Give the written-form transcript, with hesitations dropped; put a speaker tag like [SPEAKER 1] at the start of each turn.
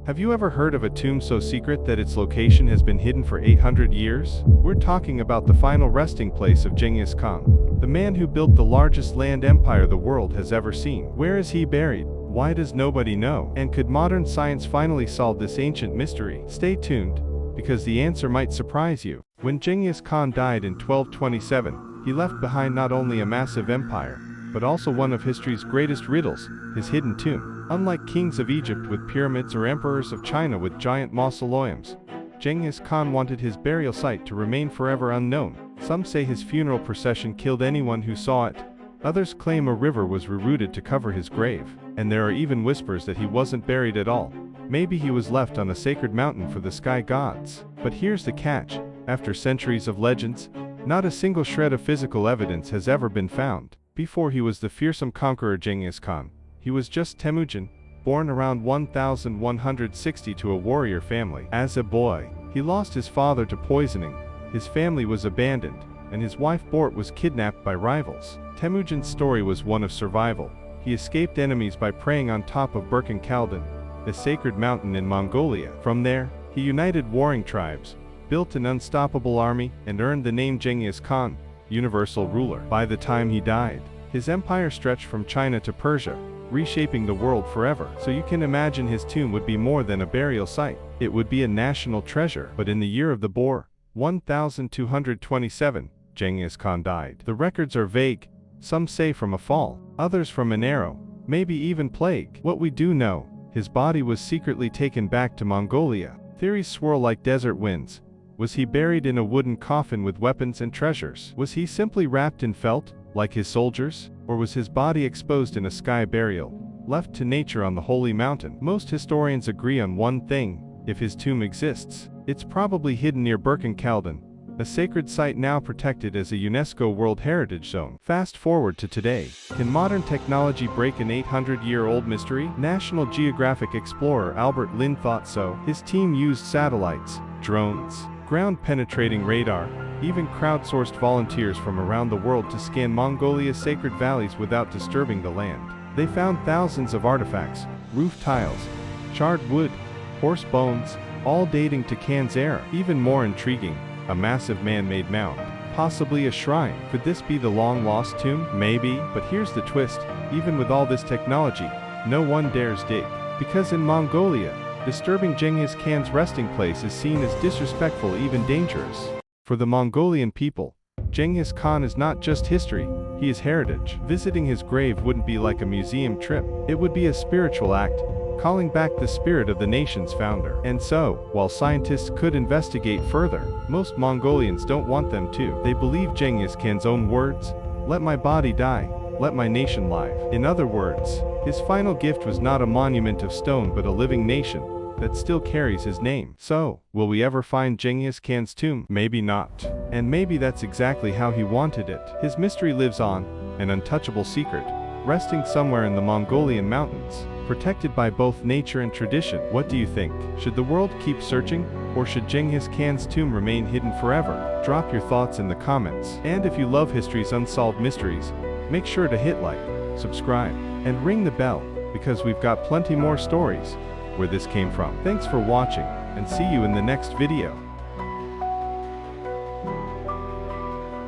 [SPEAKER 1] Have you ever heard of a tomb so secret that its location has been hidden for 800 years? We're talking about the final resting place of Genghis Khan, the man who built the largest land empire the world has ever seen. Where is he buried? Why does nobody know? And could modern science finally solve this ancient mystery? Stay tuned, because the answer might surprise you. When Genghis Khan died in 1227, he left behind not only a massive empire, but also one of history's greatest riddles, his hidden tomb. Unlike kings of Egypt with pyramids or emperors of China with giant mausoleums, Genghis Khan wanted his burial site to remain forever unknown. Some say his funeral procession killed anyone who saw it. Others claim a river was rerouted to cover his grave. And there are even whispers that he wasn't buried at all. Maybe he was left on a sacred mountain for the sky gods. But here's the catch. After centuries of legends, not a single shred of physical evidence has ever been found. Before he was the fearsome conqueror Genghis Khan, he was just Temujin, born around 1160 to a warrior family. As a boy, he lost his father to poisoning, his family was abandoned, and his wife Bort was kidnapped by rivals. Temujin's story was one of survival. He escaped enemies by praying on top of Burkhan Khaldun, a sacred mountain in Mongolia. From there, he united warring tribes, built an unstoppable army, and earned the name Genghis Khan, universal ruler. By the time he died, his empire stretched from China to Persia, reshaping the world forever. So you can imagine his tomb would be more than a burial site. It would be a national treasure. But in the year of the boar, 1227, Genghis Khan died. The records are vague. Some say from a fall, others from an arrow, maybe even plague. What we do know, his body was secretly taken back to Mongolia. Theories swirl like desert winds. Was he buried in a wooden coffin with weapons and treasures? Was he simply wrapped in felt, like his soldiers? Or was his body exposed in a sky burial, left to nature on the holy mountain? Most historians agree on one thing: if his tomb exists, it's probably hidden near Burkhan Khaldun, a sacred site now protected as a UNESCO World Heritage Zone. Fast forward to today. Can modern technology break an 800-year-old mystery? National Geographic explorer Albert Lynn thought so. His team used satellites, drones, ground-penetrating radar, even crowdsourced volunteers from around the world to scan Mongolia's sacred valleys without disturbing the land. They found thousands of artifacts, roof tiles, charred wood, horse bones, all dating to Khan's era. Even more intriguing, a massive man-made mound, possibly a shrine. Could this be the long-lost tomb? Maybe, but here's the twist. Even with all this technology, no one dares dig. Because in Mongolia, disturbing Genghis Khan's resting place is seen as disrespectful, even dangerous. For the Mongolian people, Genghis Khan is not just history, he is heritage. Visiting his grave wouldn't be like a museum trip. It would be a spiritual act, calling back the spirit of the nation's founder. And so, while scientists could investigate further, most Mongolians don't want them to. They believe Genghis Khan's own words: "Let my body die, let my nation live." In other words, his final gift was not a monument of stone but a living nation that still carries his name. So, will we ever find Genghis Khan's tomb? Maybe not. And maybe that's exactly how he wanted it. His mystery lives on, an untouchable secret, resting somewhere in the Mongolian mountains, protected by both nature and tradition. What do you think? Should the world keep searching, or should Genghis Khan's tomb remain hidden forever? Drop your thoughts in the comments. And if you love history's unsolved mysteries, make sure to hit like, subscribe, and ring the bell, because we've got plenty more stories where this came from. Thanks for watching, and see you in the next video.